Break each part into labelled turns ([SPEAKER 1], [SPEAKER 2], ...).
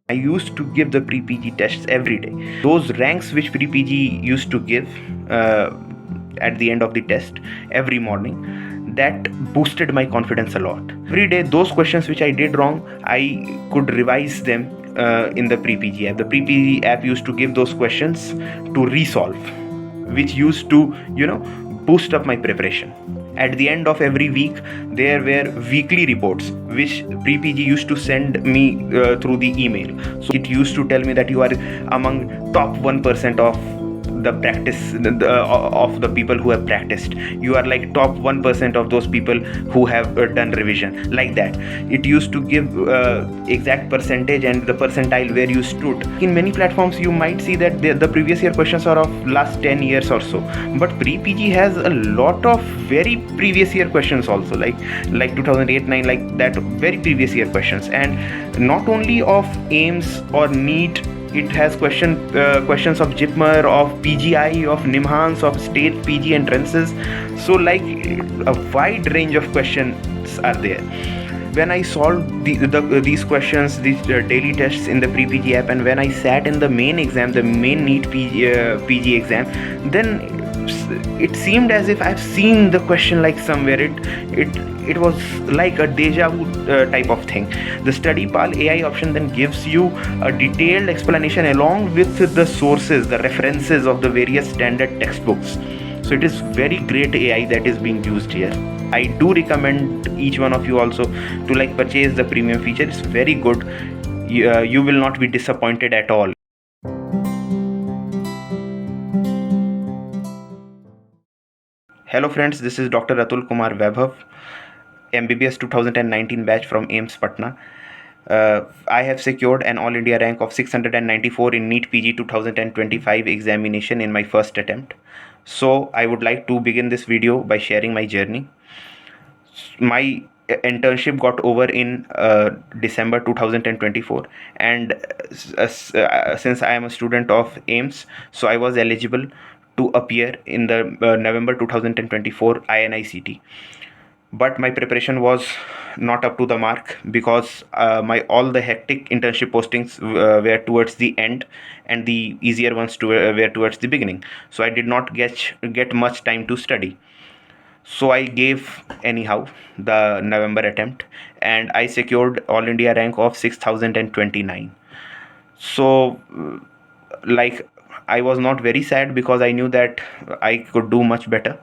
[SPEAKER 1] I used to give the pre-PG tests every day. Those ranks which pre-PG used to give at the end of the test every morning, that boosted my confidence a lot. Every day, those questions which I did wrong, I could revise them in the pre-PG app. The pre-PG app used to give those questions to resolve, which used to, boost up my preparation. At the end of every week, there were weekly reports which pre-PG used to send me through the email. So it used to tell me that you are among top 1% of the practice of the people who have practiced. You are like top 1% of those people who have done revision, like that. It used to give exact percentage and the percentile where you stood. In many platforms you might see that the previous year questions are of last 10 years or so, but pre-PG has a lot of very previous year questions also, like 2008-9, like that, very previous year questions. And not only of AIMS or NEET, it has questions of JIPMER, of PGI, of NIMHANS, of state PG entrances. So like a wide range of questions are there. When I solved these questions, these daily tests in the pre-PG app, and when I sat in the main exam, the main NEET PG exam, then it seemed as if I've seen the question like somewhere. It was like a deja vu type of thing. The StudyPal AI option then gives you a detailed explanation along with the sources, the references of the various standard textbooks. So it is very great AI that is being used here. I do recommend each one of you also to like purchase the premium feature. It's very good. You will not be disappointed at all. Hello friends, this is Dr. Atul Kumar Vaibhav, MBBS 2019 batch from AIMS Patna. I have secured an All India rank of 694 in NEET PG 2025 examination in my first attempt. So I would like to begin this video by sharing my journey. My internship got over in December 2024, and since I am a student of AIMS, so I was eligible to appear in the November 2024 INICET. But my preparation was not up to the mark because my all the hectic internship postings were towards the end, and the easier ones were towards the beginning. So I did not get much time to study. So I gave anyhow the November attempt, and I secured All India rank of 6029. So like, I was not very sad because I knew that I could do much better.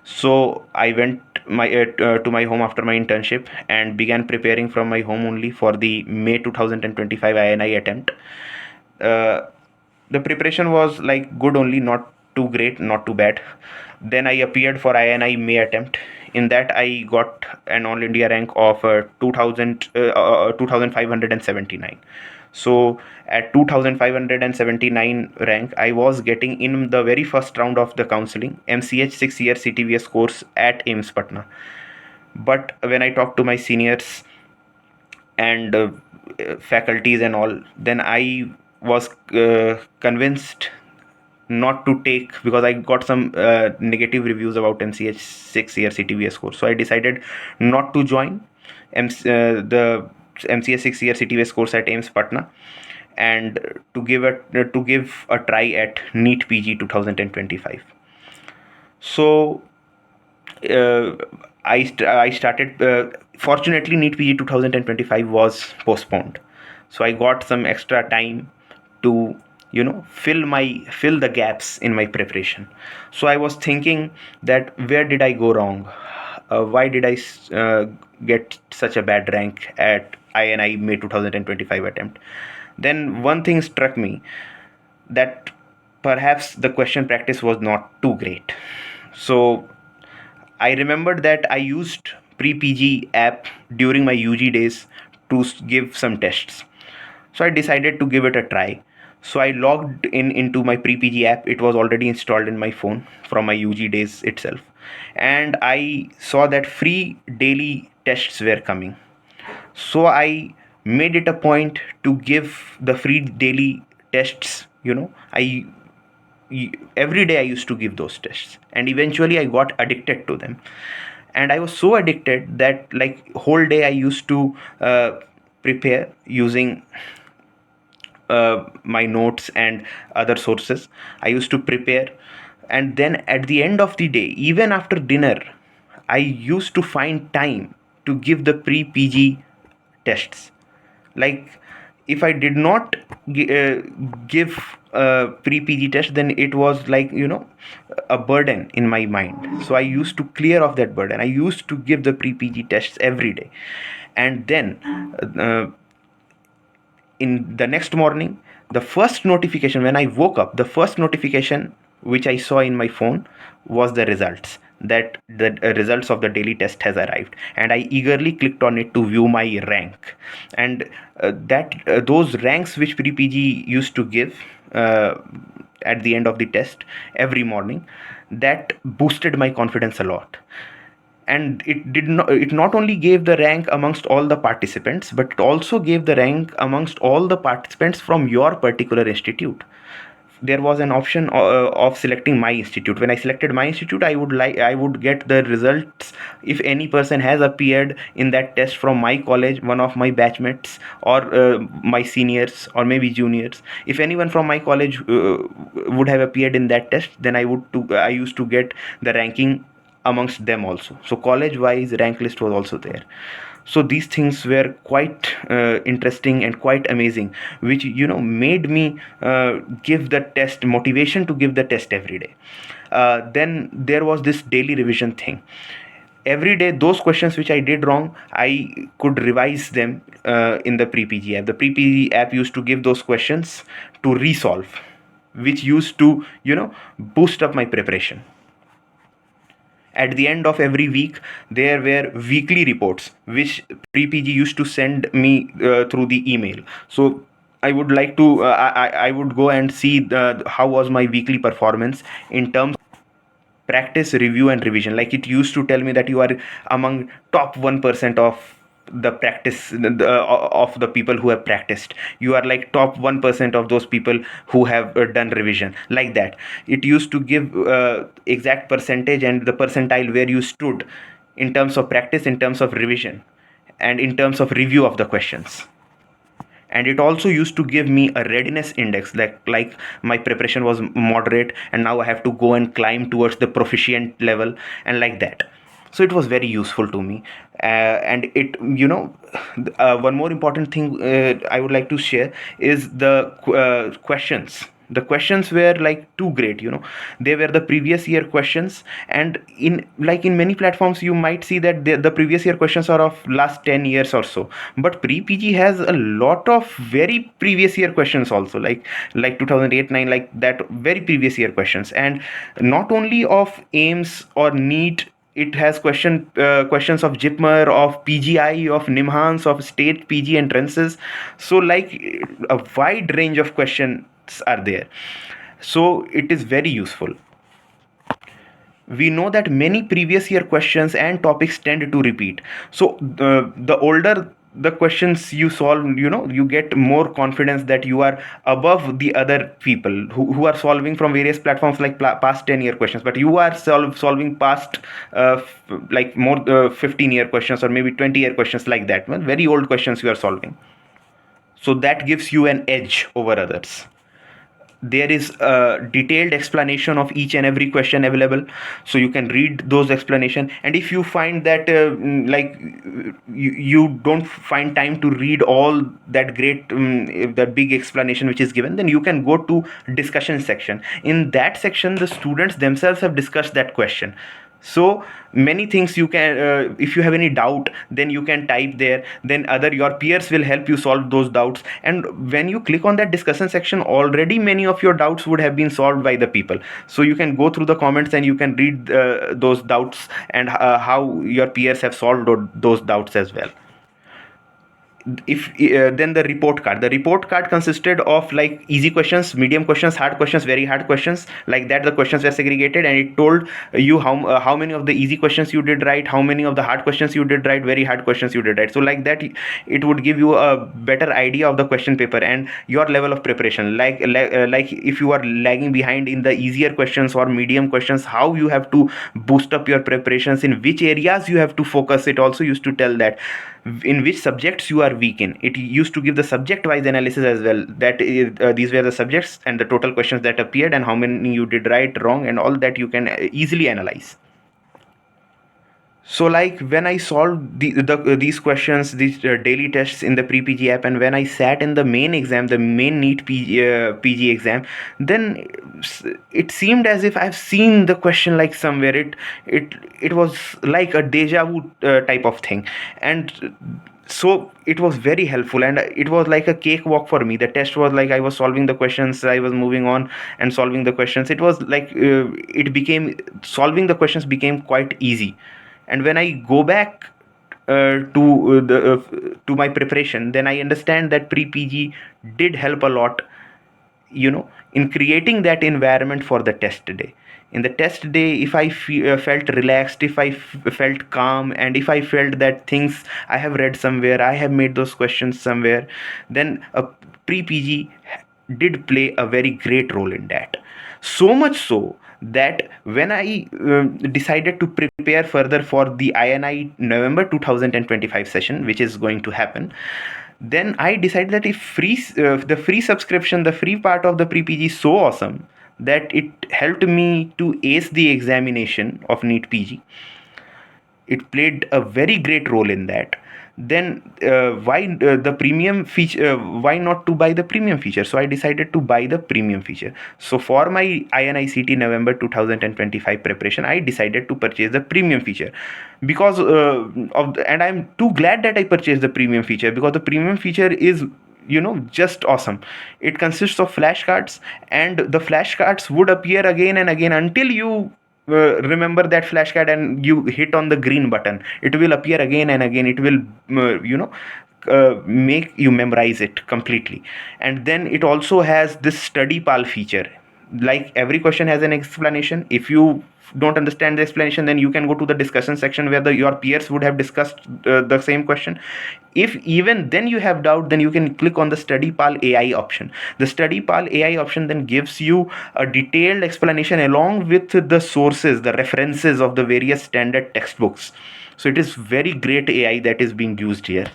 [SPEAKER 1] So I went to my home after my internship and began preparing from my home only for the May 2025 INI attempt. The preparation was like good only, not too great, not too bad. Then I appeared for INI May attempt. In that I got an All India rank of 2579. So at 2579 rank, I was getting in the very first round of the counseling MCH 6-year CTVS course at AIMS Patna. But when I talked to my seniors and faculties and all, then I was convinced not to take, because I got some negative reviews about MCH 6-year CTVS course. So I decided not to join the MCH 6-year CTVS course at AIMS Patna, and to give a try at NEET PG 2025. So I started. Fortunately, NEET PG 2025 was postponed, so I got some extra time to fill the gaps in my preparation. So I was thinking that where did I go wrong? Why did I get such a bad rank at INI May 2025 attempt? Then one thing struck me, that perhaps the question practice was not too great. So I remembered that I used pre-PG app during my UG days to give some tests. So I decided to give it a try. So I logged into my pre-PG app. It was already installed in my phone from my UG days itself. And I saw that free daily tests were coming. So I made it a point to give the free daily tests. Every day I used to give those tests, and eventually I got addicted to them. and I was so addicted that like whole day I used to prepare using my notes and other sources. I used to prepare, and then at the end of the day, even after dinner, I used to find time to give the pre-PG tests. Like if I did not give a pre-PG test, then it was like, a burden in my mind. So I used to clear off that burden. I used to give the pre-PG tests every day, and then uh, in the next morning, the first notification when I woke up, the first notification which I saw in my phone was the results, that the results of the daily test has arrived, and I eagerly clicked on it to view my rank. And that those ranks which pre-PG used to give at the end of the test every morning, that boosted my confidence a lot. And it not only gave the rank amongst all the participants, but it also gave the rank amongst all the participants from your particular institute. There was an option of selecting my institute. When I selected my institute, I would get the results if any person has appeared in that test from my college, one of my batchmates, or my seniors, or maybe juniors. If anyone from my college would have appeared in that test, then I used to get the ranking amongst them also. So college wise rank list was also there. So these things were quite interesting and quite amazing, which made me give the test motivation to give the test every day. Then there was this daily revision thing. Every day, those questions which I did wrong, I could revise them in the PrepPG app. The PrepPG app used to give those questions to resolve, which used to boost up my preparation. At the end of every week, there were weekly reports which PrepPG used to send me through the email. So I would like to I would go and see how was my weekly performance in terms practice, review, and revision. Like it used to tell me that you are among top 1% of the practice of the people who have practiced. You are like top 1% of those people who have done revision, like that. It used to give exact percentage and the percentile where you stood in terms of practice, in terms of revision, and in terms of review of the questions. And it also used to give me a readiness index, like my preparation was moderate and now I have to go and climb towards the proficient level, and like that. So it was very useful to me. And it one more important thing I would like to share is the questions. The questions were like too great. They were the previous year questions, and in many platforms you might see that the previous year questions are of last 10 years or so, but PrepPG has a lot of very previous year questions also, like 2008 9, like that, very previous year questions. And not only of AIMS or NEET, it has questions of JIPMER, of PGI, of NIMHANS, of state PG entrances. So like a wide range of questions are there. So it is very useful. We know that many previous year questions and topics tend to repeat. So the older the questions you solve, you get more confidence that you are above the other people who are solving from various platforms, like past 10-year questions, but you are solving past like more 15-year questions, or maybe 20-year questions, like that. Well, very old questions you are solving. So that gives you an edge over others. There is a detailed explanation of each and every question available, so you can read those explanation. And if you find that you don't find time to read all that great that big explanation which is given, then you can go to discussion section. In that section, the students themselves have discussed that question. So many things you can if you have any doubt, then you can type there, then other your peers will help you solve those doubts. And when you click on that discussion section, already many of your doubts would have been solved by the people. So you can go through the comments and you can read those doubts, and how your peers have solved those doubts as well. if then the report card consisted of like easy questions, medium questions, hard questions, very hard questions, like that. The questions were segregated, and it told you how many of the easy questions you did right, how many of the hard questions you did right, very hard questions you did right. So like that, it would give you a better idea of the question paper and your level of preparation, like if you are lagging behind in the easier questions or medium questions, how you have to boost up your preparations, in which areas you have to focus. It also used to tell that in which subjects you are weak in. It used to give the subject wise analysis as well, that these were the subjects and the total questions that appeared and how many you did right, wrong, and all that you can easily analyze. So like when I solved these questions, these daily tests in the PrepPG app, and when I sat in the main exam, the main NEET PG exam, then it seemed as if I've seen the question like somewhere. It was like a deja vu type of thing, and so it was very helpful, and it was like a cakewalk for me. The test was like I was solving the questions, I was moving on and solving the questions. It was like it became solving the questions became quite easy. And when I go back to my preparation, then I understand that PrepPG did help a lot, in creating that environment for the test day. In the test day, if I felt relaxed, if I felt calm, and if I felt that things I have read somewhere, I have made those questions somewhere, then a PrepPG did play a very great role in that. So much so that when I decided to prepare further for the INI November 2025 session, which is going to happen, then I decided that if the free subscription, the free part of the PrepPG is so awesome that it helped me to ace the examination of NEET PG. It played a very great role in that. Then why the premium feature? Why not to buy the premium feature? So I decided to buy the premium feature. So for my INICT November 2025 preparation, I decided to purchase the premium feature because and I'm too glad that I purchased the premium feature, because the premium feature is just awesome. It consists of flashcards, and the flashcards would appear again and again until you remember that flashcard and you hit on the green button. It will appear again and again. It will make you memorize it completely. And then it also has this study pal feature. Like every question has an explanation. If you don't understand the explanation, then you can go to the discussion section where your peers would have discussed the same question. If even then you have doubt, then you can click on the study pal AI option. The study pal AI option then gives you a detailed explanation along with the sources, the references of the various standard textbooks. So it is very great AI that is being used here.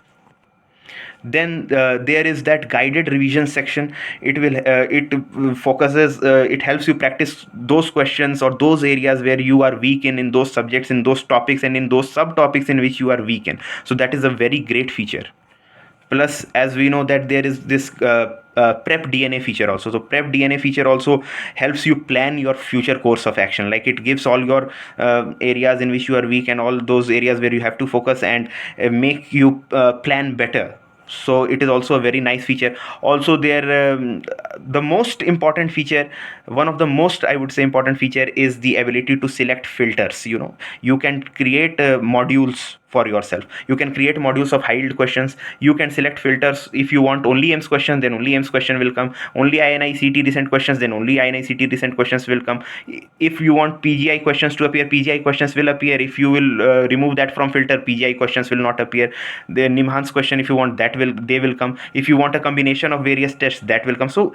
[SPEAKER 1] Then there is that guided revision section. It focuses, it helps you practice those questions or those areas where you are weak in those subjects, in those topics, and in those subtopics in which you are weak in. So that is a very great feature. Plus, as we know that there is this prep DNA feature also. So prep DNA feature also helps you plan your future course of action. Like it gives all your areas in which you are weak and all those areas where you have to focus, and make you plan better. So it is also a very nice feature. Also there the most important feature, one of the most, I would say, important feature is the ability to select filters. You can create modules for yourself. You can create modules of high yield questions. You can select filters. If you want only EAMS question, then only EAMS question will come. Only INICT recent questions, then only INICT recent questions will come. If you want PGI questions to appear, PGI questions will appear. If you will remove that from filter, PGI questions will not appear. The Nimhans question, if you want that, they will come. If you want a combination of various tests, that will come. So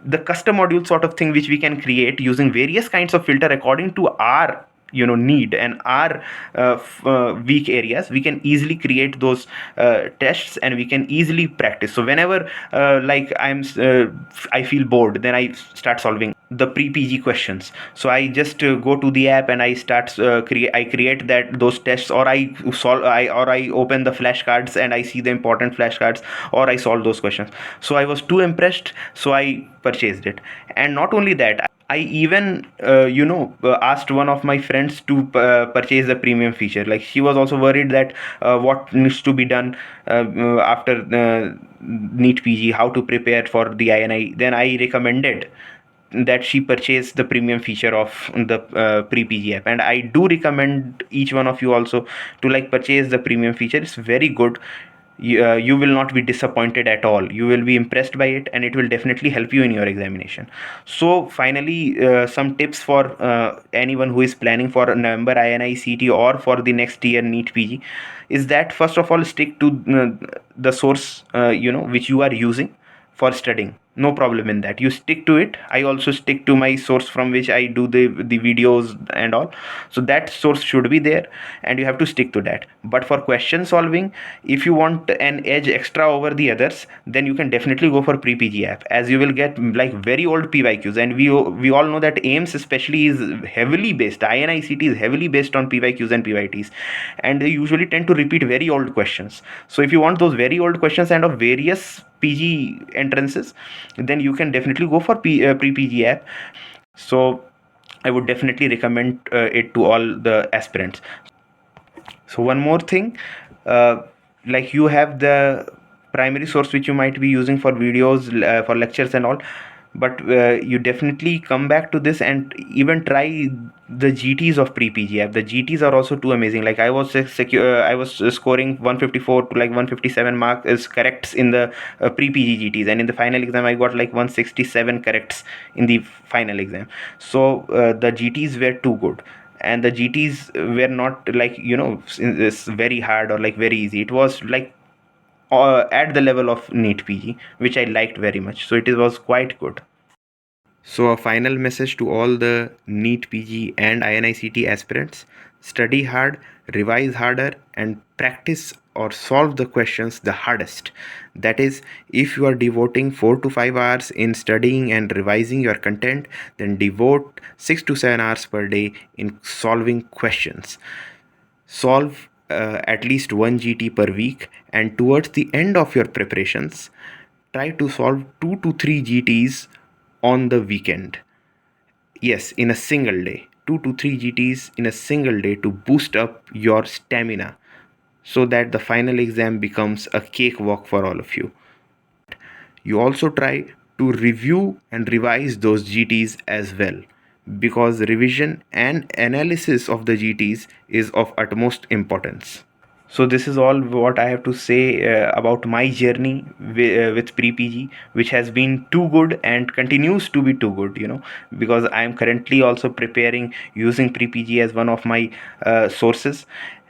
[SPEAKER 1] the custom module sort of thing which we can create using various kinds of filter according to our need and our weak areas, we can easily create those tests, and we can easily practice. So whenever I feel bored, then I start solving the PrepPG questions. So I just go to the app and I start create those tests, or I open the flashcards and I see the important flashcards, or I solve those questions. So I was too impressed, so I purchased it. And not only that, I even asked one of my friends to purchase the premium feature. Like she was also worried that what needs to be done after NEET PG, how to prepare for the INI. Then I recommended that she purchase the premium feature of the PrepPG app, and I do recommend each one of you also to purchase the premium feature. It's very good. you will not be disappointed at all. You will be impressed by it, and it will definitely help you in your examination. So finally, some tips for anyone who is planning for November INICET or for the next year NEET PG is that, first of all, stick to the source which you are using for studying. No problem in that. You stick to it. I also stick to my source from which I do the videos and all. So that source should be there, and you have to stick to that. But for question solving, if you want an edge extra over the others, then you can definitely go for PrepPG app, as you will get like very old PYQs. And we all know that AIMS especially is heavily based. INICET is heavily based on PYQs and PYTs, and they usually tend to repeat very old questions. So if you want those very old questions and of various PG entrances, then you can definitely go for PrepPG app. So I would definitely recommend it to all the aspirants. So one more thing, uh, like you have the primary source which you might be using for videos, for lectures and all, but you definitely come back to this and even try the GTs of PrepPG app. The GTs are also too amazing. Like I was scoring 154 to like 157 mark is corrects in the PrepPG GTs, and in the final exam I got like 167 corrects in the final exam. So the GTs were too good, and the GTs were not like it's very hard or like very easy. It was like at the level of NEET PG, which I liked very much. So it was quite good. So, a final message to all the NEET PG and INICET aspirants: study hard, revise harder, and practice or solve the questions the hardest. That is, if you are devoting 4 to 5 hours in studying and revising your content, then devote 6 to 7 hours per day in solving questions. Solve at least one GT per week, and towards the end of your preparations, try to solve 2 to 3 GTs on the weekend. Yes, in a single day. 2 to 3 GTs in a single day to boost up your stamina, so that the final exam becomes a cakewalk for all of you. You also try to review and revise those GTs as well, because revision and analysis of the GTs is of utmost importance. So this is all what I have to say about my journey with PrepPG, which has been too good and continues to be too good, because I am currently also preparing using PrepPG as one of my sources,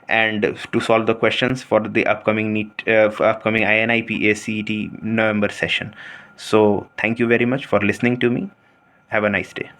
[SPEAKER 1] and to solve the questions for the upcoming upcoming INIP November session. So thank you very much for listening to me. Have a nice day.